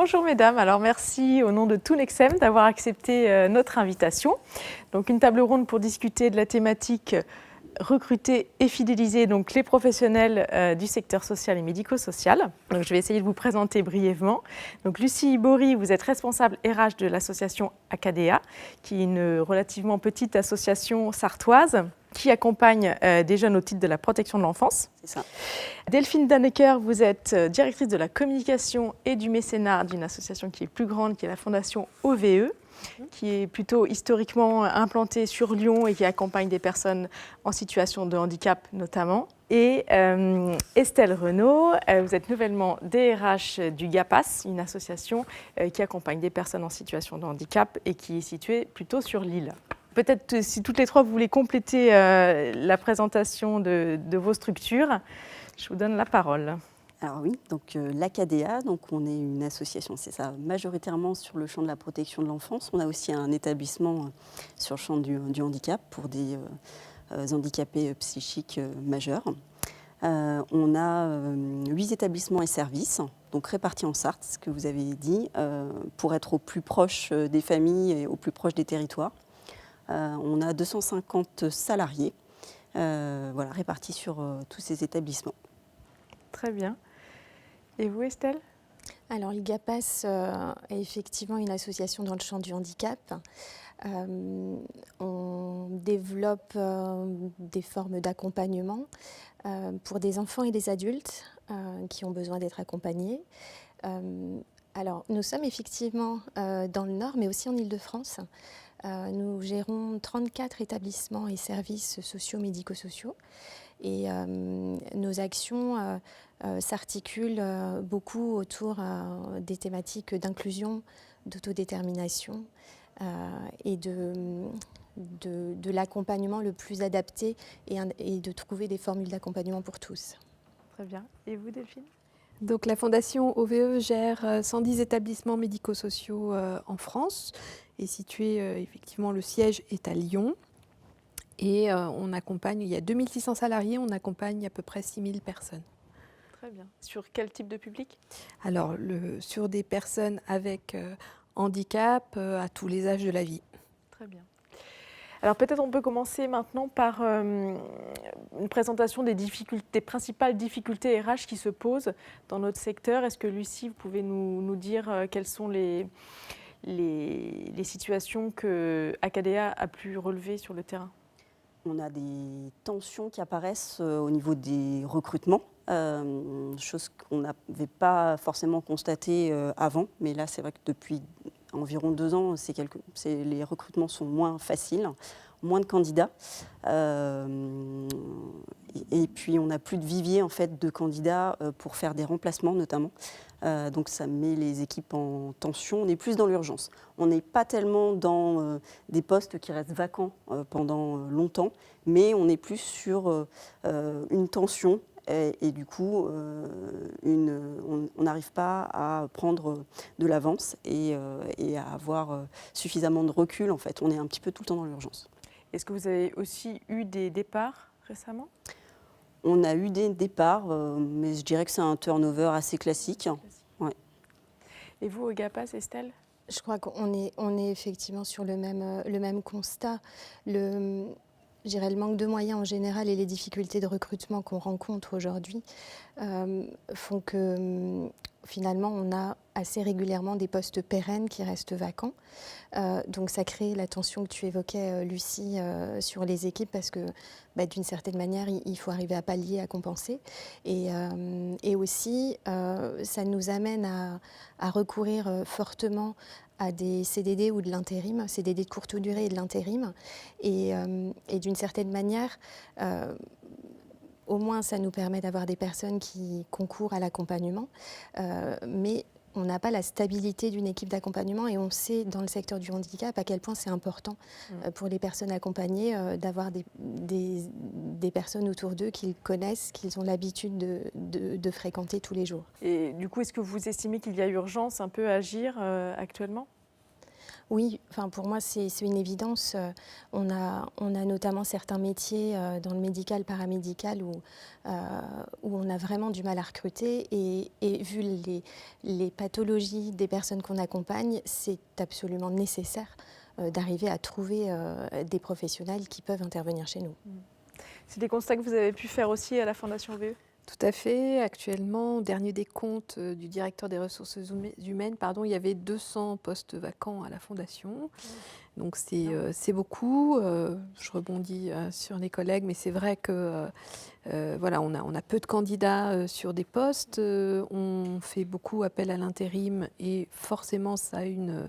Bonjour mesdames, alors merci au nom de Tounexem d'avoir accepté notre invitation. Donc une table ronde pour discuter de la thématique recruter et fidéliser donc les professionnels du secteur social et médico-social. Donc, je vais essayer de vous présenter brièvement. Donc, Lucie Bory, vous êtes responsable RH de l'association Acadea, qui est une relativement petite association sartoise qui accompagne des jeunes au titre de la protection de l'enfance. C'est ça. Delphine Dannecker, vous êtes directrice de la communication et du mécénat d'une association qui est plus grande, qui est la fondation OVE, qui est plutôt historiquement implantée sur Lyon et qui accompagne des personnes en situation de handicap notamment. Et Estelle Renaud, vous êtes nouvellement DRH du GAPAS, une association qui accompagne des personnes en situation de handicap et qui est située plutôt sur Lille. Peut-être si toutes les trois vous voulez compléter la présentation de vos structures, je vous donne la parole. Alors oui, donc l'Acadea, donc on est une association, c'est ça, majoritairement sur le champ de la protection de l'enfance. On a aussi un établissement sur le champ du handicap pour des handicapés psychiques majeurs. On a 8 établissements et services, donc répartis en Sarthe, ce que vous avez dit, pour être au plus proche des familles et au plus proche des territoires. On a 250 salariés répartis sur tous ces établissements. Très bien. Et vous, Estelle ? Alors, le GAPAS est effectivement une association dans le champ du handicap. On développe des formes d'accompagnement pour des enfants et des adultes qui ont besoin d'être accompagnés. Alors, nous sommes effectivement dans le Nord, mais aussi en Île-de-France. Nous gérons 34 établissements et services sociaux, médico-sociaux. Et nos actions s'articulent beaucoup autour des thématiques d'inclusion, d'autodétermination et de l'accompagnement le plus adapté et de trouver des formules d'accompagnement pour tous. Très bien. Et vous, Delphine ? Donc, la Fondation OVE gère 110 établissements médico-sociaux en France et situé, effectivement, le siège est à Lyon. Et on accompagne, il y a 2600 salariés, on accompagne à peu près 6000 personnes. Très bien. Sur quel type de public ? Alors, sur des personnes avec handicap à tous les âges de la vie. Très bien. Alors peut-être on peut commencer maintenant par une présentation des principales difficultés RH qui se posent dans notre secteur. Est-ce que Lucie, vous pouvez nous dire quelles sont les situations que Acadea a pu relever sur le terrain ? On a des tensions qui apparaissent au niveau des recrutements, chose qu'on n'avait pas forcément constatée avant, mais là c'est vrai que depuis environ 2 ans, les recrutements sont moins faciles, moins de candidats. Et puis on n'a plus de vivier en fait, de candidats pour faire des remplacements notamment. Donc ça met les équipes en tension. On est plus dans l'urgence. On n'est pas tellement dans des postes qui restent vacants pendant longtemps, mais on est plus sur une tension. Et du coup, on n'arrive pas à prendre de l'avance et à avoir suffisamment de recul. En fait, on est un petit peu tout le temps dans l'urgence. Est-ce que vous avez aussi eu des départs récemment ? On a eu des départs, mais je dirais que c'est un turnover assez classique. Ouais. Et vous, au GAPAS, Estelle ? Je crois qu'on est effectivement sur le même constat. Je dirais le manque de moyens en général et les difficultés de recrutement qu'on rencontre aujourd'hui font que finalement on a assez régulièrement des postes pérennes qui restent vacants. Donc ça crée la tension que tu évoquais, Lucie, sur les équipes parce que d'une certaine manière il faut arriver à pallier, à compenser. Et aussi ça nous amène à recourir fortement à des CDD ou de l'intérim, CDD de courte durée et de l'intérim. Et d'une certaine manière, au moins ça nous permet d'avoir des personnes qui concourent à l'accompagnement, mais on n'a pas la stabilité d'une équipe d'accompagnement et on sait dans le secteur du handicap à quel point c'est important pour les personnes accompagnées d'avoir des personnes autour d'eux qu'ils connaissent, qu'ils ont l'habitude de fréquenter tous les jours. Et du coup, est-ce que vous estimez qu'il y a urgence un peu à agir actuellement ? Oui, enfin, pour moi, c'est une évidence. On a notamment certains métiers dans le médical, paramédical, où on a vraiment du mal à recruter. Et vu les pathologies des personnes qu'on accompagne, c'est absolument nécessaire d'arriver à trouver des professionnels qui peuvent intervenir chez nous. C'est des constats que vous avez pu faire aussi à la Fondation VE? Tout à fait. Actuellement, au dernier décompte du directeur des ressources humaines, il y avait 200 postes vacants à la Fondation. Donc c'est beaucoup. Je rebondis sur les collègues, mais c'est vrai que voilà, on a peu de candidats sur des postes. On fait beaucoup appel à l'intérim et forcément ça a une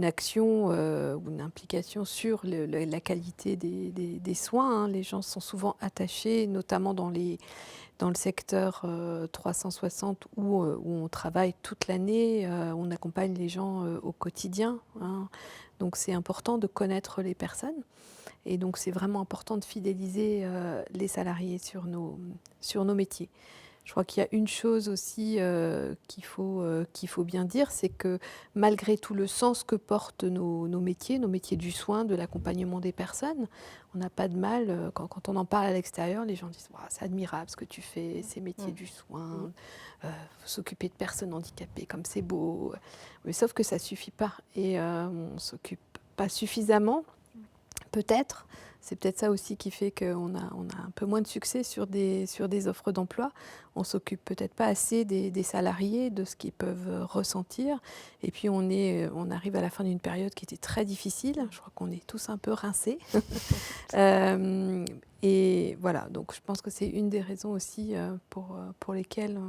action ou une implication sur la qualité des soins. Hein. Les gens sont souvent attachés, notamment dans le secteur 360 où on travaille toute l'année, on accompagne les gens au quotidien. Hein. Donc c'est important de connaître les personnes et donc c'est vraiment important de fidéliser les salariés sur nos métiers. Je crois qu'il y a une chose aussi qu'il faut bien dire, c'est que malgré tout le sens que portent nos métiers du soin, de l'accompagnement des personnes, on n'a pas de mal, quand on en parle à l'extérieur, les gens disent wow, « c'est admirable ce que tu fais, ces métiers du soin, s'occuper de personnes handicapées, comme c'est beau ». Mais sauf que ça ne suffit pas et on ne s'occupe pas suffisamment, peut-être. C'est peut-être ça aussi qui fait qu'on a un peu moins de succès sur des offres d'emploi. On ne s'occupe peut-être pas assez des salariés, de ce qu'ils peuvent ressentir. Et puis on arrive à la fin d'une période qui était très difficile. Je crois qu'on est tous un peu rincés. Et voilà, donc je pense que c'est une des raisons aussi pour lesquelles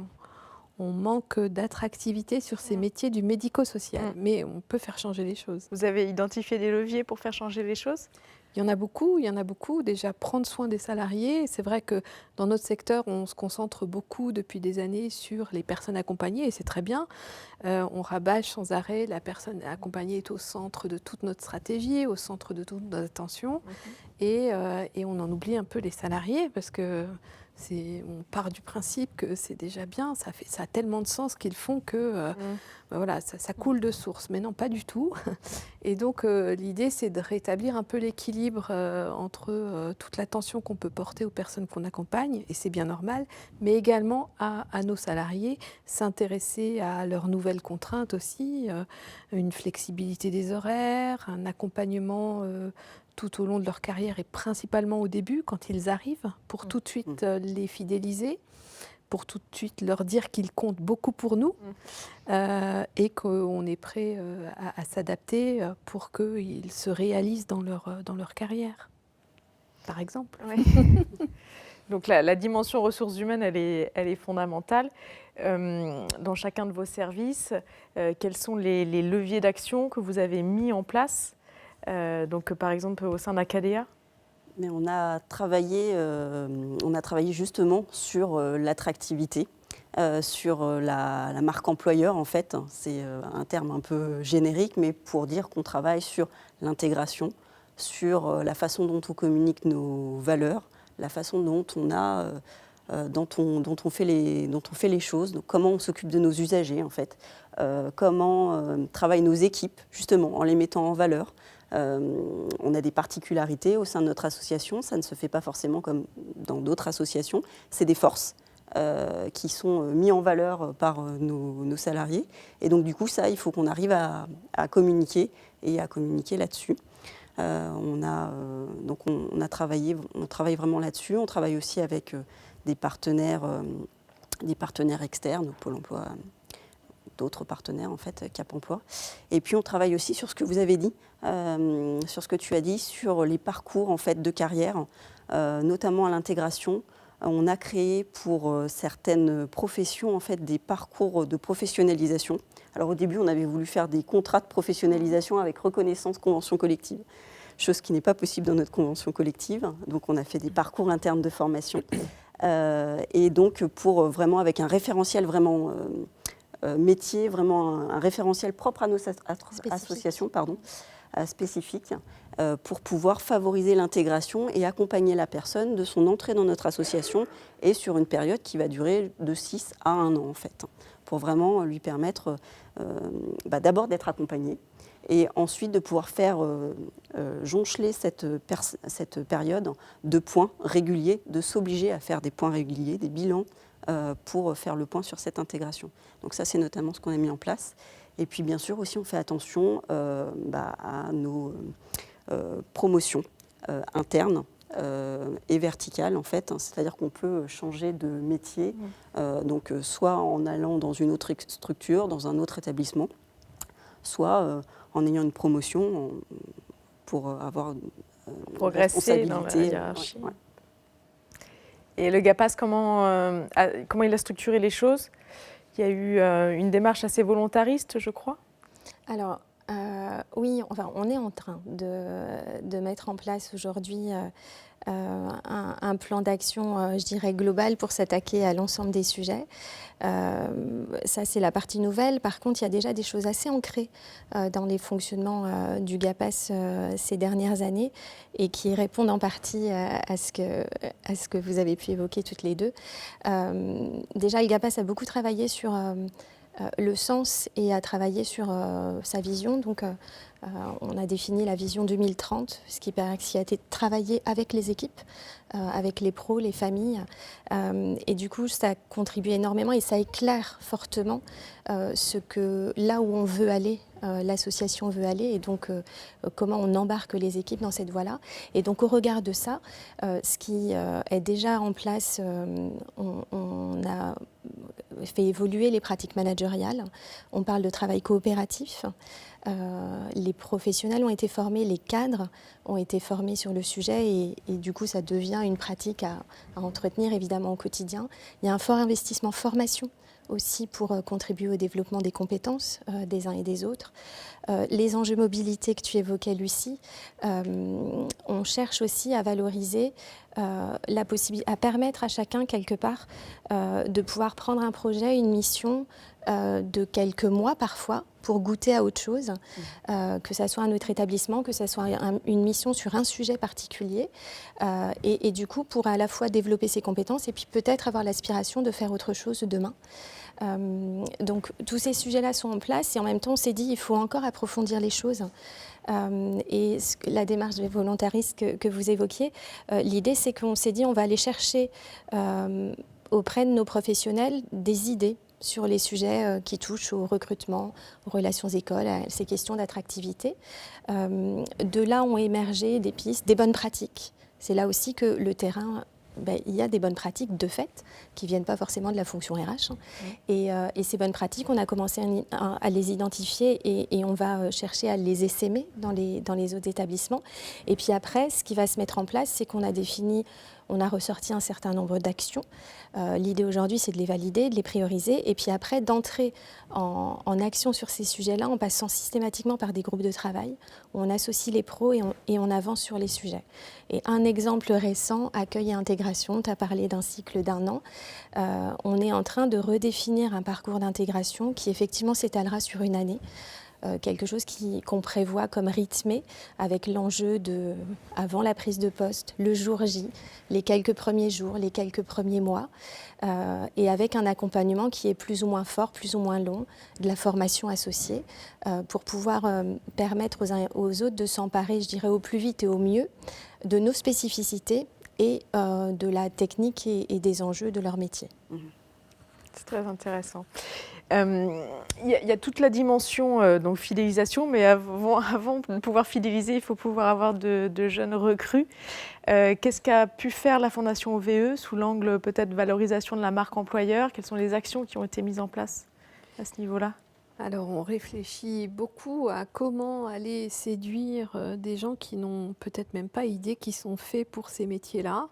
on manque d'attractivité sur ces métiers du médico-social. Mais on peut faire changer les choses. Vous avez identifié des leviers pour faire changer les choses ? Il y en a beaucoup. Déjà, prendre soin des salariés. C'est vrai que dans notre secteur, on se concentre beaucoup depuis des années sur les personnes accompagnées et c'est très bien. On rabâche sans arrêt, la personne accompagnée est au centre de toute notre stratégie, au centre de toute notre attention. Et on en oublie un peu les salariés parce que on part du principe que c'est déjà bien, ça a tellement de sens qu'ils font que voilà, ça coule de source. Mais non, pas du tout. Et donc l'idée, c'est de rétablir un peu l'équilibre entre toute l'attention qu'on peut porter aux personnes qu'on accompagne, et c'est bien normal, mais également à nos salariés, s'intéresser à leurs nouvelles contraintes aussi, une flexibilité des horaires, un accompagnement tout au long de leur carrière et principalement au début, quand ils arrivent, pour tout de suite les fidéliser, pour tout de suite leur dire qu'ils comptent beaucoup pour nous et qu'on est prêt à s'adapter pour qu'ils se réalisent dans leur carrière, par exemple. Ouais. Donc la dimension ressources humaines, elle est fondamentale. Dans chacun de vos services, quels sont les leviers d'action que vous avez mis en place ? Donc, par exemple, au sein d'Acadea ? Mais on a travaillé justement sur l'attractivité, sur la marque employeur en fait. C'est un terme un peu générique, mais pour dire qu'on travaille sur l'intégration, sur la façon dont on communique nos valeurs, la façon dont on fait les choses, donc comment on s'occupe de nos usagers en fait, comment travaillent nos équipes justement en les mettant en valeur. On a des particularités au sein de notre association, ça ne se fait pas forcément comme dans d'autres associations, c'est des forces qui sont mises en valeur par nos salariés. Et donc du coup, ça, il faut qu'on arrive à communiquer et à communiquer là-dessus. On travaille vraiment là-dessus, on travaille aussi avec des partenaires externes, Pôle emploi, d'autres partenaires en fait, Cap Emploi. Et puis on travaille aussi sur ce que vous avez dit, sur ce que tu as dit, sur les parcours en fait, de carrière, notamment à l'intégration. On a créé pour certaines professions en fait, des parcours de professionnalisation. Alors au début, on avait voulu faire des contrats de professionnalisation avec reconnaissance convention collective, chose qui n'est pas possible dans notre convention collective. Donc on a fait des parcours internes de formation. Et donc pour vraiment avec un référentiel vraiment métier, vraiment un référentiel propre à nos associations, spécifique, pour pouvoir favoriser l'intégration et accompagner la personne de son entrée dans notre association et sur une période qui va durer de 6 à 1 an en fait, pour vraiment lui permettre d'abord d'être accompagnée et ensuite de pouvoir faire joncheler cette période de points réguliers, de s'obliger à faire des points réguliers, des bilans pour faire le point sur cette intégration. Donc ça, c'est notamment ce qu'on a mis en place. Et puis bien sûr aussi, on fait attention à nos promotions internes et verticales en fait, hein, c'est-à-dire qu'on peut changer de métier, donc soit en allant dans une autre structure, dans un autre établissement, soit en ayant une promotion pour avoir progresser dans la hiérarchie. Ouais. Et le GAPAS, comment il a structuré les choses? Il y a eu une démarche assez volontariste, je crois. Alors, oui, enfin, on est en train de mettre en place aujourd'hui un plan d'action, je dirais, global pour s'attaquer à l'ensemble des sujets. Ça, c'est la partie nouvelle. Par contre, il y a déjà des choses assez ancrées dans les fonctionnements du GAPAS ces dernières années et qui répondent en partie à ce que vous avez pu évoquer toutes les deux. Déjà, le GAPAS a beaucoup travaillé sur le sens et a travaillé sur sa vision. Donc, on a défini la vision 2030, ce qui a été travaillé avec les équipes, avec les pros, les familles. Et du coup, ça contribue énormément et ça éclaire fortement là où on veut aller, l'association veut aller, et donc comment on embarque les équipes dans cette voie-là. Et donc, au regard de ça, ce qui est déjà en place, on a fait évoluer les pratiques managériales. On parle de travail coopératif. Les professionnels ont été formés, les cadres ont été formés sur le sujet et du coup ça devient une pratique à entretenir évidemment au quotidien. Il y a un fort investissement formation aussi pour contribuer au développement des compétences des uns et des autres. Les enjeux mobilité que tu évoquais, Lucie, on cherche aussi à valoriser la possibilité, à permettre à chacun quelque part de pouvoir prendre un projet, une mission de quelques mois parfois pour goûter à autre chose, que ça soit un autre établissement, que ça soit une mission sur un sujet particulier et du coup pour à la fois développer ses compétences et puis peut-être avoir l'aspiration de faire autre chose demain. Donc tous ces sujets-là sont en place et en même temps on s'est dit il faut encore approfondir les choses. Et la démarche volontariste que vous évoquiez, l'idée c'est qu'on s'est dit on va aller chercher auprès de nos professionnels des idées sur les sujets qui touchent au recrutement, aux relations écoles, à ces questions d'attractivité. De là ont émergé des pistes, des bonnes pratiques. C'est là aussi que le terrain, il y a des bonnes pratiques de fait qui ne viennent pas forcément de la fonction RH. Et ces bonnes pratiques, on a commencé à les identifier et on va chercher à les essaimer dans les autres établissements. Et puis après, ce qui va se mettre en place, c'est qu'on a défini, on a ressorti un certain nombre d'actions. L'idée aujourd'hui, c'est de les valider, de les prioriser et puis après d'entrer en action sur ces sujets-là en passant systématiquement par des groupes de travail où on associe les pros et on avance sur les sujets. Et un exemple récent, accueil et intégration, tu as parlé d'un cycle d'1 an. On est en train de redéfinir un parcours d'intégration qui effectivement s'étalera sur une année. Quelque chose qu'on prévoit comme rythmé avec l'enjeu de, avant la prise de poste, le jour J, les quelques premiers jours, les quelques premiers mois, et avec un accompagnement qui est plus ou moins fort, plus ou moins long, de la formation associée, pour pouvoir permettre aux uns et aux autres de s'emparer, je dirais, au plus vite et au mieux de nos spécificités et de la technique et des enjeux de leur métier. C'est très intéressant. Il y a toute la dimension donc fidélisation, mais avant de pouvoir fidéliser, il faut pouvoir avoir de jeunes recrues. Qu'est-ce qu'a pu faire la Fondation OVE sous l'angle peut-être valorisation de la marque employeur? Quelles sont les actions qui ont été mises en place à ce niveau-là? Alors, on réfléchit beaucoup à comment aller séduire des gens qui n'ont peut-être même pas idée qu'ils sont faits pour ces métiers-là.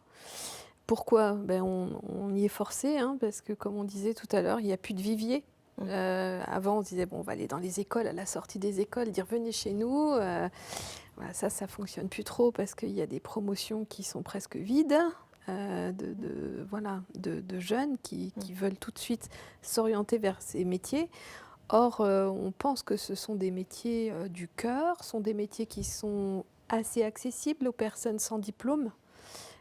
Pourquoi? On y est forcé, parce que comme on disait tout à l'heure, il n'y a plus de vivier. Avant, on se disait, on va aller dans les écoles, à la sortie des écoles, dire venez chez nous. Voilà, ça ne fonctionne plus trop parce qu'il y a des promotions qui sont presque vides. De jeunes qui veulent tout de suite s'orienter vers ces métiers. Or, on pense que ce sont des métiers du cœur, sont des métiers qui sont assez accessibles aux personnes sans diplôme.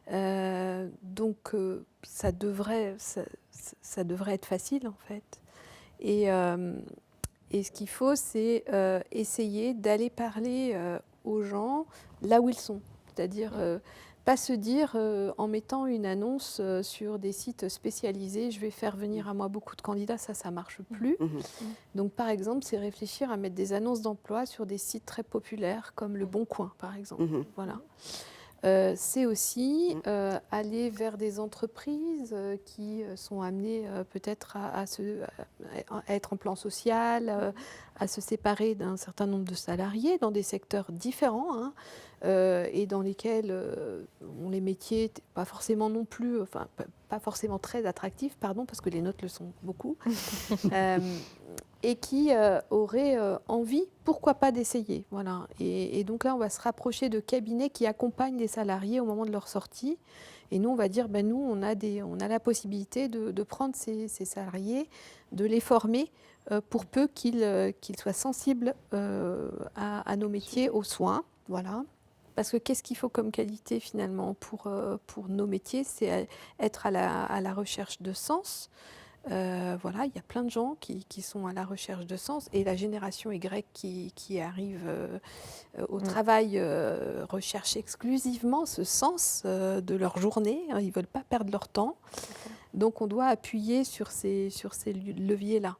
Donc, ça devrait être facile, en fait. Et Et ce qu'il faut, c'est essayer d'aller parler aux gens là où ils sont. C'est-à-dire, pas se dire, en mettant une annonce sur des sites spécialisés, je vais faire venir à moi beaucoup de candidats, ça ne marche plus. Donc, par exemple, c'est réfléchir à mettre des annonces d'emploi sur des sites très populaires, comme Le Bon Coin, par exemple. Voilà. C'est aussi aller vers des entreprises qui sont amenées peut-être à être en plan social, à se séparer d'un certain nombre de salariés dans des secteurs différents, hein, et dans lesquels les métiers n'étaient pas forcément non plus, enfin pas forcément très attractifs, pardon, parce que les nôtres le sont beaucoup, et qui auraient envie, pourquoi pas, d'essayer. Voilà. Et donc là, on va se rapprocher de cabinets qui accompagnent les salariés au moment de leur sortie. Et nous, on va dire, nous, on a la possibilité de prendre ces salariés, de les former pour peu qu'ils soient sensibles à nos métiers, aux soins. Voilà. Parce que qu'est-ce qu'il faut comme qualité finalement pour nos métiers? C'est être à la recherche de sens. Voilà, il y a plein de gens qui sont à la recherche de sens, et la génération Y qui arrive au travail recherche exclusivement ce sens de leur journée, hein, ils ne veulent pas perdre leur temps. Donc on doit appuyer sur ces leviers-là.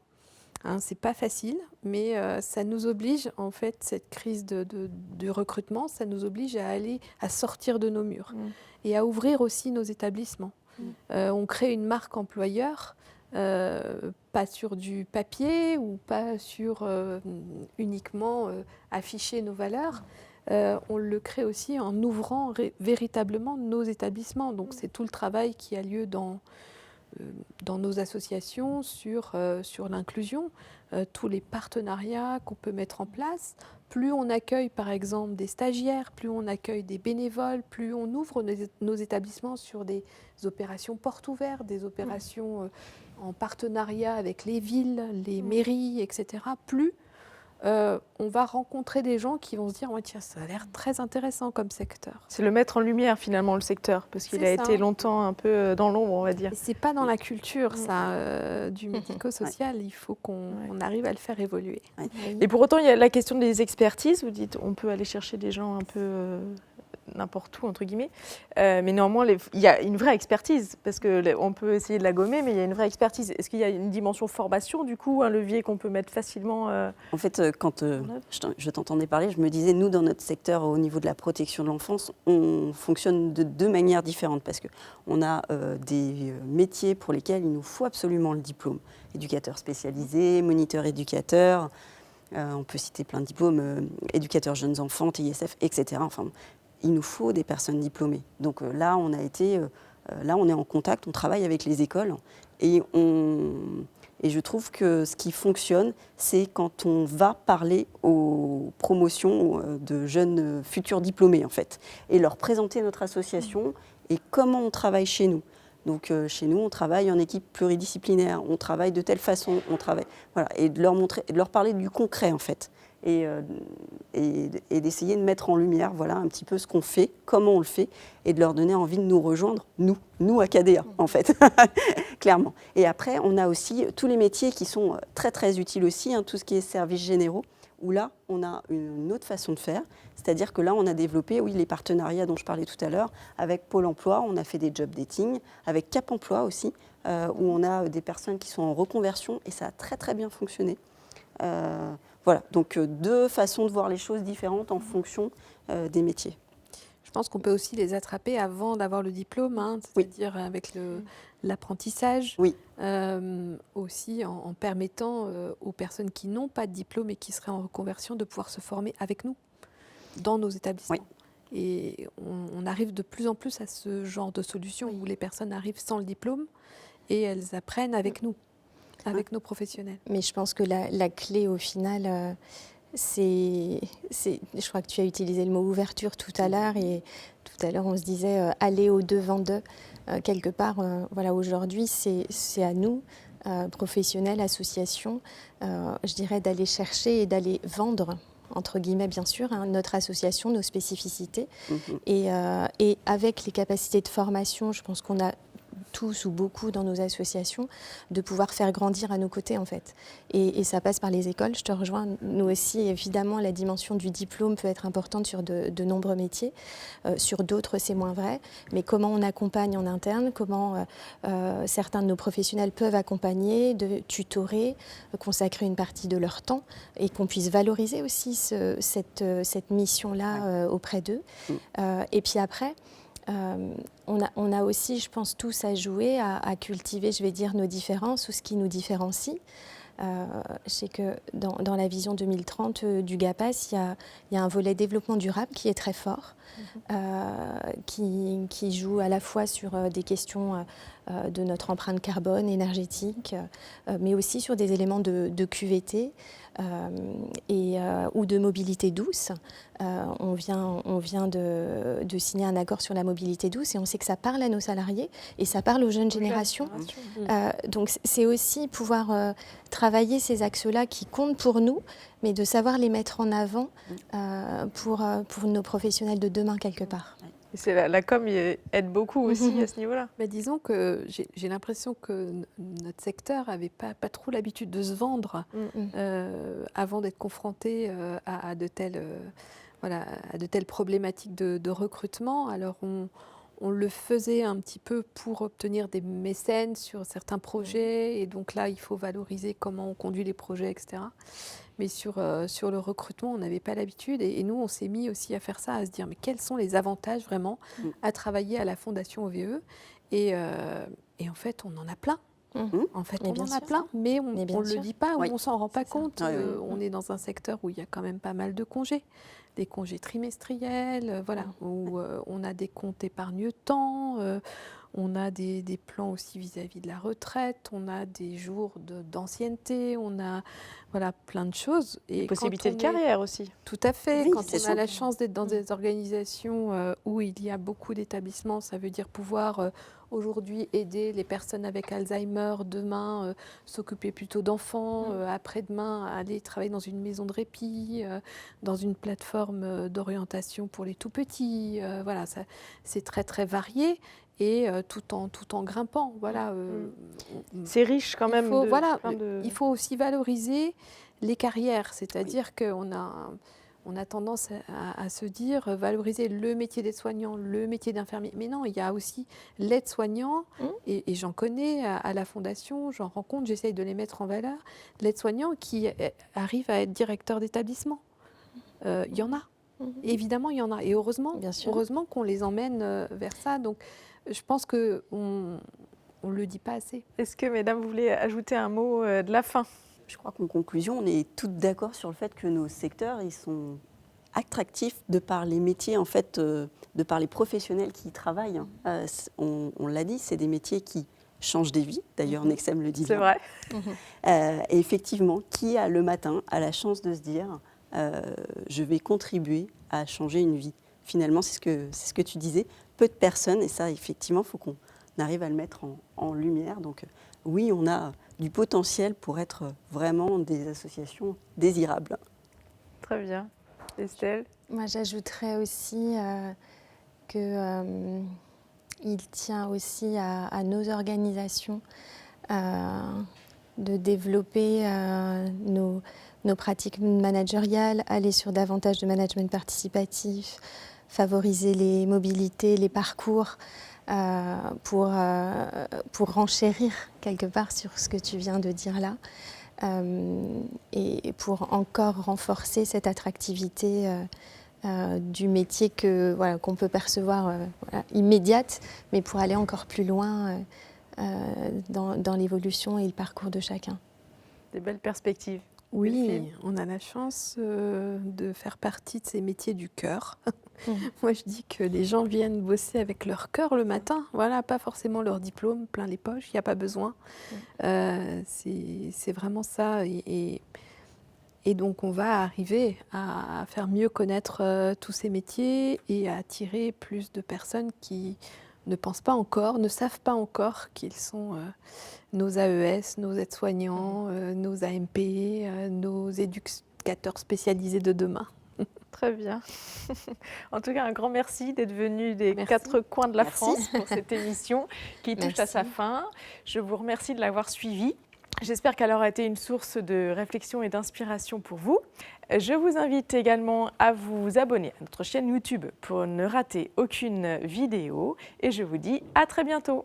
Hein, c'est pas facile, mais ça nous oblige, en fait, cette crise de recrutement, ça nous oblige à sortir de nos murs et à ouvrir aussi nos établissements. On crée une marque employeur, pas sur du papier ou pas sur uniquement afficher nos valeurs. On le crée aussi en ouvrant véritablement nos établissements. Donc c'est tout le travail qui a lieu dans nos associations sur l'inclusion, tous les partenariats qu'on peut mettre en place. Plus on accueille par exemple des stagiaires, plus on accueille des bénévoles, plus on ouvre nos établissements sur des opérations portes ouvertes, des opérations en partenariat avec les villes, les mairies, etc. Plus on va rencontrer des gens qui vont se dire, tiens, ça a l'air très intéressant comme secteur. C'est le mettre en lumière finalement, le secteur, parce qu'il a été longtemps un peu dans l'ombre, on va dire. C'est pas dans la culture, ça, du médico-social. Il faut qu'on arrive à le faire évoluer. Et pour autant, il y a la question des expertises. Vous dites, on peut aller chercher des gens un peu n'importe où, entre guillemets. Mais néanmoins, il y a une vraie expertise, parce qu'on peut essayer de la gommer, mais il y a une vraie expertise. Est-ce qu'il y a une dimension formation, du coup, un levier qu'on peut mettre facilement En fait, quand je t'entendais parler, je me disais, nous, dans notre secteur, au niveau de la protection de l'enfance, on fonctionne de deux manières différentes, parce qu'on a des métiers pour lesquels il nous faut absolument le diplôme. Éducateur spécialisé, moniteur éducateur, on peut citer plein de diplômes, éducateur jeunes enfants, TISF, etc. Enfin, il nous faut des personnes diplômées. Donc là, on est en contact, on travaille avec les écoles, et je trouve que ce qui fonctionne, c'est quand on va parler aux promotions de jeunes futurs diplômés, en fait, et leur présenter notre association et comment on travaille chez nous. Donc chez nous, on travaille en équipe pluridisciplinaire, on travaille de telle façon, voilà, et de leur montrer, de leur parler du concret, en fait. Et d'essayer de mettre en lumière, voilà, un petit peu ce qu'on fait, comment on le fait, et de leur donner envie de nous rejoindre, nous à KDA, en fait, clairement. Et après, on a aussi tous les métiers qui sont très, très utiles aussi, hein, tout ce qui est services généraux, où là, on a une autre façon de faire, c'est-à-dire que là, on a développé, les partenariats dont je parlais tout à l'heure, avec Pôle emploi, on a fait des job dating, avec Cap emploi aussi, où on a des personnes qui sont en reconversion, et ça a très, très bien fonctionné. Voilà, donc deux façons de voir les choses différentes en fonction des métiers. Je pense qu'on peut aussi les attraper avant d'avoir le diplôme, hein, c'est-à-dire avec l'apprentissage, aussi en permettant aux personnes qui n'ont pas de diplôme et qui seraient en reconversion de pouvoir se former avec nous dans nos établissements. Et on arrive de plus en plus à ce genre de solution où les personnes arrivent sans le diplôme et elles apprennent avec nous. Avec nos professionnels. Mais je pense que la clé au final, je crois que tu as utilisé le mot ouverture tout à l'heure, et tout à l'heure on se disait aller au-devant d'eux. Quelque part, voilà, aujourd'hui c'est à nous, professionnels, associations, je dirais d'aller chercher et d'aller vendre, entre guillemets bien sûr, hein, notre association, nos spécificités. Et avec les capacités de formation, je pense qu'on a tous ou beaucoup dans nos associations, de pouvoir faire grandir à nos côtés en fait. Et ça passe par les écoles, je te rejoins. Nous aussi, évidemment, la dimension du diplôme peut être importante sur de nombreux métiers. Sur d'autres, c'est moins vrai. Mais comment on accompagne en interne, comment certains de nos professionnels peuvent accompagner, de tutorer, consacrer une partie de leur temps et qu'on puisse valoriser aussi cette mission-là auprès d'eux. Et puis après, on a aussi, je pense, tous à jouer, à cultiver, je vais dire, nos différences ou ce qui nous différencie. Je sais que dans la vision 2030 du GAPAS, il y a un volet développement durable qui est très fort, qui joue à la fois sur des questions de notre empreinte carbone énergétique, mais aussi sur des éléments de QVT ou de mobilité douce. On vient de signer un accord sur la mobilité douce et on sait que ça parle à nos salariés et ça parle aux jeunes générations. Donc c'est aussi pouvoir travailler ces axes-là qui comptent pour nous, mais de savoir les mettre en avant pour nos professionnels de demain quelque part. Et c'est la com aide beaucoup aussi à ce niveau-là. Mais disons que j'ai l'impression que notre secteur n'avait pas trop l'habitude de se vendre avant d'être confronté à de telles problématiques de recrutement. Alors on le faisait un petit peu pour obtenir des mécènes sur certains projets, et donc là il faut valoriser comment on conduit les projets, etc. Mais sur le recrutement, on n'avait pas l'habitude. Et nous, on s'est mis aussi à faire ça, à se dire, mais quels sont les avantages vraiment à travailler à la Fondation OVE et en fait, on en a plein. En fait, on en a plein, mais on ne le dit pas, ou on ne s'en rend pas compte. On est dans un secteur où il y a quand même pas mal de congés. Des congés trimestriels, où on a des comptes épargne-temps, on a des plans aussi vis-à-vis de la retraite, on a des jours d'ancienneté, on a plein de choses. Et possibilités de carrière aussi. Tout à fait. Oui, quand on a la chance d'être dans des organisations où il y a beaucoup d'établissements, ça veut dire pouvoir aujourd'hui aider les personnes avec Alzheimer, demain s'occuper plutôt d'enfants, après-demain aller travailler dans une maison de répit, dans une plateforme d'orientation pour les tout-petits. C'est très très varié. Et tout en grimpant. C'est riche quand même. Il faut aussi valoriser les carrières, c'est-à-dire qu'on a tendance à se dire valoriser le métier d'aide-soignant, le métier d'infirmier. Mais non, il y a aussi l'aide-soignant, et j'en connais à la Fondation, j'en rencontre, j'essaye de les mettre en valeur, l'aide-soignant qui arrive à être directeur d'établissement. Il y en a. Évidemment, il y en a. Et heureusement qu'on les emmène vers ça. Donc, je pense qu'on ne le dit pas assez. Est-ce que, mesdames, vous voulez ajouter un mot de la fin ? Je crois qu'en conclusion, on est toutes d'accord sur le fait que nos secteurs, ils sont attractifs de par les métiers, en fait, de par les professionnels qui y travaillent. On l'a dit, c'est des métiers qui changent des vies. D'ailleurs, Nexem le dit. C'est vrai. Et effectivement, qui a le matin a la chance de se dire je vais contribuer à changer une vie. Finalement, c'est ce que tu disais. Peu de personnes, et ça, effectivement, il faut qu'on arrive à le mettre en lumière. Donc, oui, on a du potentiel pour être vraiment des associations désirables. Très bien. Estelle ? Moi, j'ajouterais aussi qu'il tient aussi à nos organisations de développer nos pratiques managériales, aller sur davantage de management participatif, favoriser les mobilités, les parcours, pour renchérir quelque part sur ce que tu viens de dire là, et pour encore renforcer cette attractivité du métier qu'on peut percevoir immédiate, mais pour aller encore plus loin dans l'évolution et le parcours de chacun. Des belles perspectives. Oui, on a la chance de faire partie de ces métiers du cœur. Moi, je dis que les gens viennent bosser avec leur cœur le matin. Pas forcément leur diplôme plein les poches, il n'y a pas besoin. C'est vraiment ça. Et donc, on va arriver à faire mieux connaître tous ces métiers et à attirer plus de personnes qui ne pensent pas encore, ne savent pas encore qu'ils sont nos AES, nos aides-soignants, nos AMP, nos éducateurs spécialisés de demain. Très bien. En tout cas, un grand merci d'être venu des Merci. 4 coins de la Merci. France pour cette émission qui touche à sa fin. Je vous remercie de l'avoir suivie. J'espère qu'elle aura été une source de réflexion et d'inspiration pour vous. Je vous invite également à vous abonner à notre chaîne YouTube pour ne rater aucune vidéo. Et je vous dis à très bientôt.